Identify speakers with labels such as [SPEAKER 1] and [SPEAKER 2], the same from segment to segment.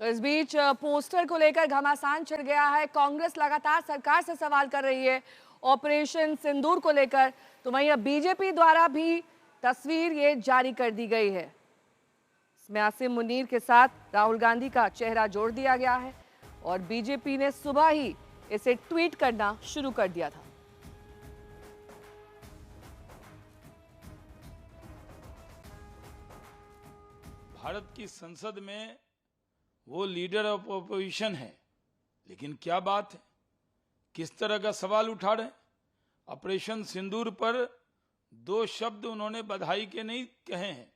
[SPEAKER 1] तो इस बीच पोस्टर को लेकर घमासान छिड़ गया है। कांग्रेस लगातार सरकार से सवाल कर रही है ऑपरेशन सिंदूर को लेकर। तो वहीं अब बीजेपी द्वारा भी तस्वीर ये जारी कर दी गई है। इसमें आसिम मुनीर के साथ राहुल गांधी का चेहरा जोड़ दिया गया है और बीजेपी ने सुबह ही इसे ट्वीट करना शुरू कर दिया था।
[SPEAKER 2] भारत की संसद में वो लीडर ऑफ ऑपोजिशन है, लेकिन क्या बात है, किस तरह का सवाल उठा रहे हैं। ऑपरेशन सिंदूर पर दो शब्द उन्होंने बधाई के नहीं कहे हैं।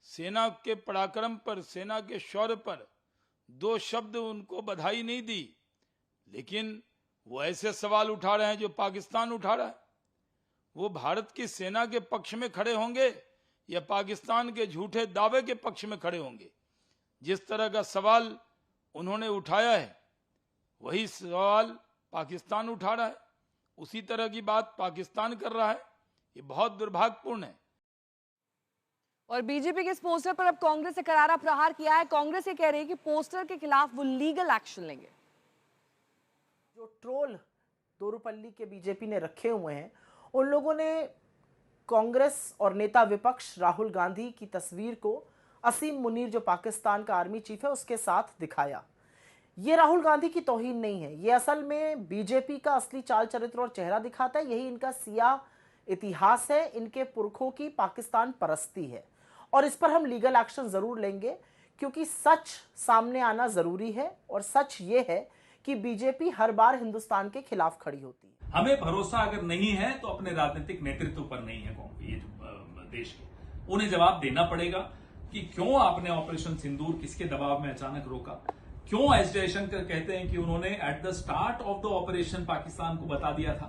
[SPEAKER 2] सेना के पराक्रम पर, सेना के शौर्य पर दो शब्द उनको बधाई नहीं दी, लेकिन वो ऐसे सवाल उठा रहे हैं जो पाकिस्तान उठा रहा है। वो भारत की सेना के पक्ष में खड़े होंगे या पाकिस्तान के झूठे दावे के पक्ष में खड़े होंगे। जिस तरह का सवाल उन्होंने उठाया है वही सवाल पाकिस्तान उठा रहा है, उसी तरह की बात पाकिस्तान कर रहा है। ये बहुत दुर्भाग्यपूर्ण है।
[SPEAKER 1] और बीजेपी के इस पोस्टर पर अब कांग्रेस ने करारा प्रहार किया है। कांग्रेस ये कह रही है कि पोस्टर के खिलाफ वो लीगल एक्शन लेंगे।
[SPEAKER 3] जो ट्रोल दोरुपल्ली के बीजेपी ने रखे हुए हैं, उन लोगों ने कांग्रेस और नेता विपक्ष राहुल गांधी की तस्वीर को असीम मुनीर, जो पाकिस्तान का आर्मी चीफ है, उसके साथ दिखाया। ये राहुल गांधी की तौहीन नहीं है, ये असल में बीजेपी का असली चाल चरित्र और चेहरा दिखाता है। यही इनका सियाह इतिहास है, इनके पुरखों की पाकिस्तान परस्ती है। और इस पर हम लीगल एक्शन जरूर लेंगे, क्योंकि सच सामने आना जरूरी है। और सच ये है कि बीजेपी हर बार हिंदुस्तान के खिलाफ खड़ी होती है।
[SPEAKER 4] हमें भरोसा अगर नहीं है तो अपने राजनीतिक नेतृत्व पर नहीं है ये जो देश के, उन्हें जवाब देना पड़ेगा कि क्यों आपने ऑपरेशन सिंदूर किसके दबाव में अचानक रोका। क्यों एस जयशंकर कहते हैं कि उन्होंने at the start of the operation Pakistan को बता दिया था।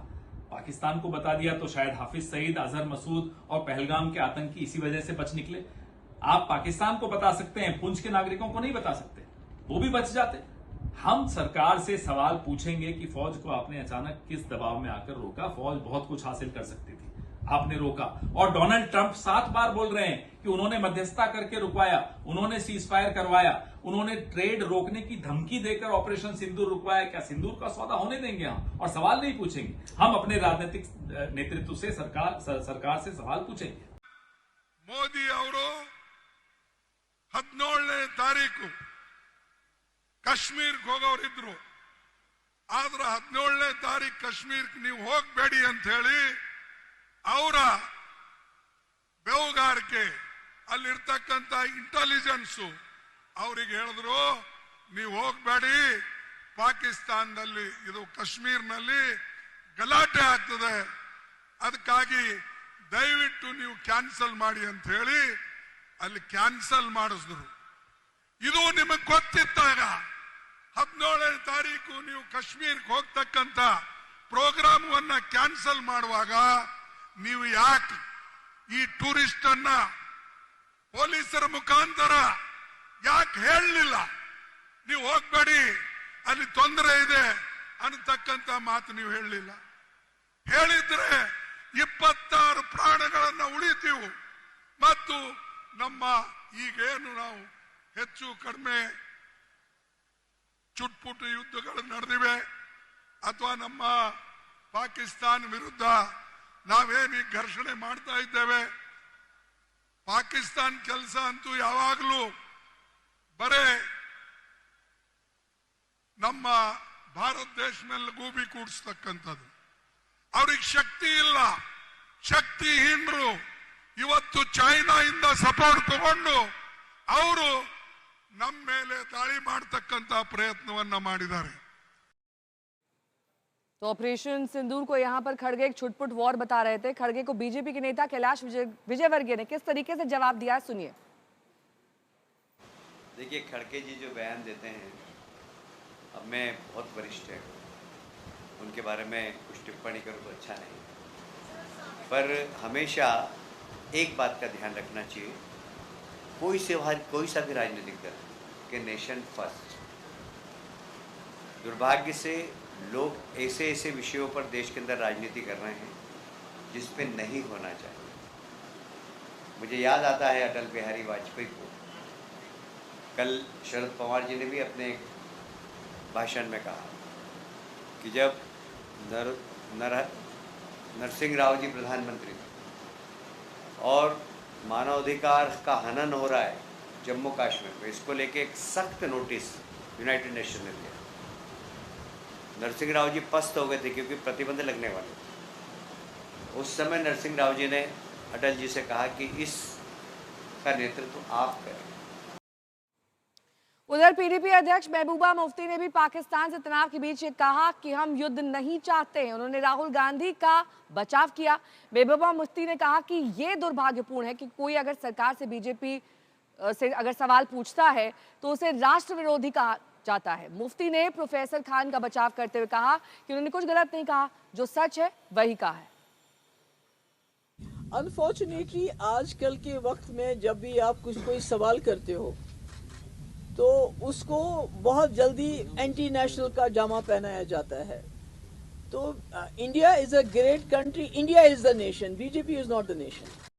[SPEAKER 4] पाकिस्तान को बता दिया तो शायद हाफिज सईद, अजहर मसूद और पहलगाम के आतंकी इसी वजह से बच निकले। आप पाकिस्तान को बता सकते हैं, पुंछ के नागरिकों को नहीं बता सकते, वो भी बच जाते। हम सरकार से सवाल पूछेंगे कि फौज को आपने अचानक किस दबाव में आकर रोका। फौज बहुत कुछ हासिल कर सकती थी, आपने रोका। और डोनाल्ड ट्रंप 7 बार बोल रहे हैं कि उन्होंने मध्यस्थता करके रुकवाया, उन्होंने सीज फायर करवाया, उन्होंने ट्रेड रोकने की धमकी देकर ऑपरेशन सिंदूर रुकवाया। क्या सिंदूर का सौदा होने देंगे हम? और सवाल नहीं पूछेंगे हम अपने राजनीतिक नेतृत्व से, सरकार से सवाल पूछेंगे।
[SPEAKER 5] ಮೋದಿ ಅವರು 17ನೇ ತಾರೀಕು ಕಾಶ್ಮೀರಕ್ಕೆ ಹೋಗೋರಿದ್ರು, ಆದ್ರೆ 17ನೇ ತಾರೀಕು ಕಾಶ್ಮೀರಕ್ಕೆ ನೀವು ಹೋಗಬೇಡಿ ಅಂತ ಹೇಳಿ ಅವರ ಬೆವುಗಾರಿಕೆ ಅಲ್ಲಿರ್ತಕ್ಕಂಥ ಇಂಟೆಲಿಜೆನ್ಸ್ ಅವರಿಗೆ ಹೇಳಿದ್ರು, ನೀವು ಹೋಗಬೇಡಿ, ಪಾಕಿಸ್ತಾನದಲ್ಲಿ ಇದು ಕಾಶ್ಮೀರ್ನಲ್ಲಿ ಗಲಾಟೆ ಆಗ್ತದೆ, ಅದಕ್ಕಾಗಿ ದಯವಿಟ್ಟು ನೀವು ಕ್ಯಾನ್ಸಲ್ ಮಾಡಿ ಅಂತ ಹೇಳಿ ಅಲ್ಲಿ ಕ್ಯಾನ್ಸಲ್ ಮಾಡಿಸಿದ್ರು. ಇದು ನಿಮಗೆ ಗೊತ್ತಿದ್ದಾಗ 17ನೇ ತಾರೀಕು ನೀವು ಕಾಶ್ಮೀರಕ್ಕೆ ಹೋಗ್ತಕ್ಕಂಥ ಪ್ರೋಗ್ರಾಮವನ್ನ ಕ್ಯಾನ್ಸಲ್ ಮಾಡುವಾಗ ನೀವು ಯಾಕೆ ಈ ಟೂರಿಸ್ಟ್ ಅನ್ನ ಪೊಲೀಸರ ಮುಖಾಂತರ ಯಾಕೆ ಹೇಳಲಿಲ್ಲ? ನೀವು ಹೋಗ್ಬೇಡಿ, ಅಲ್ಲಿ ತೊಂದರೆ ಇದೆ ಅನ್ನತಕ್ಕಂಥ ಮಾತು ನೀವು ಹೇಳಲಿಲ್ಲ. ಹೇಳಿದ್ರೆ 26 ಪ್ರಾಣಗಳನ್ನ ಉಳಿತೀವು ಮತ್ತು ನಮ್ಮ ಈಗೇನು ನಾವು ಹೆಚ್ಚು ಕಡಿಮೆ ಚುಟ್ಪುಟ ಯುದ್ಧಗಳು ನಡೆದಿವೆ ಅಥವಾ ನಮ್ಮ ಪಾಕಿಸ್ತಾನ ವಿರುದ್ಧ ನಾವೇನು ಘರ್ಷಣೆ ಮಾಡ್ತಾ ಇದ್ದೇವೆ, ಪಾಕಿಸ್ತಾನ ಕೆಲಸ ಅಂತೂ ಯಾವಾಗಲೂ ಬರೇ ನಮ್ಮ ಭಾರತ ದೇಶ ಮೇಲೆ ಗೂಬಿ ಕೂಡಿಸ್ತಕ್ಕಂಥದ್ದು. ಅವ್ರಿಗೆ ಶಕ್ತಿ ಇಲ್ಲ, ಶಕ್ತಿಹೀನರು. ಇವತ್ತು ಚೈನಾದಿಂದ ಸಪೋರ್ಟ್ ತಗೊಂಡು ಅವರು ನಮ್ಮ ಮೇಲೆ ದಾಳಿ ಮಾಡತಕ್ಕಂತ ಪ್ರಯತ್ನವನ್ನ ಮಾಡಿದ್ದಾರೆ.
[SPEAKER 1] तो ऑपरेशन सिंदूर को यहाँ पर खड़गे एक छुटपुट वॉर बता रहे थे। खड़गे को बीजेपी के नेता कैलाश विजयवर्गीय ने किस तरीके से जवाब दिया है, सुनिए।
[SPEAKER 6] देखिए, खड़गे जी जो बयान देते हैं, अब मैं बहुत वरिष्ठ है, उनके बारे में कुछ टिप्पणी करूँ तो अच्छा नहीं, पर हमेशा एक बात का ध्यान रखना चाहिए, कोई सा भी राजनीतिक दल के नेशन फर्स्ट। दुर्भाग्य से लोग ऐसे विषयों पर देश के अंदर राजनीति कर रहे हैं जिस पे नहीं होना चाहिए। मुझे याद आता है अटल बिहारी वाजपेयी को कल शरद पवार जी ने भी अपने भाषण में कहा कि जब नरसिंह राव जी प्रधानमंत्री थे और मानवाधिकार का हनन हो रहा है जम्मू कश्मीर में, इसको लेके एक सख्त नोटिस यूनाइटेड नेशन ने दिया। नरसिंह राव जी पस्त हो गए थे क्योंकि प्रतिबंध लगने वाले थे। उस समय नरसिंह राव जी ने अटल जी से कहा कि इसका नेतृत्व आप करें।
[SPEAKER 1] उधर पीडीपी अध्यक्ष महबूबा मुफ्ती ने भी पाकिस्तान से तनाव के बीच ये कहा कि हम युद्ध नहीं चाहते। उन्होंने राहुल गांधी का बचाव किया। महबूबा मुफ्ती ने कहा कि ये दुर्भाग्यपूर्ण है कि कोई अगर सरकार से बीजेपी से अगर सवाल पूछता है तो उसे राष्ट्र विरोधी कहा जाता है। मुफ्ती ने प्रोफेसर खान का बचाव करते हुए कहा कि उन्होंने कुछ गलत नहीं कहा, जो सच है वही कहा है।
[SPEAKER 7] अनफॉर्चुनेटली आजकल के वक्त में जब भी आप कोई सवाल करते हो तो उसको बहुत जल्दी एंटी नेशनल का जामा पहनाया जाता है। तो India is a great country, India is the nation, BJP is not the nation.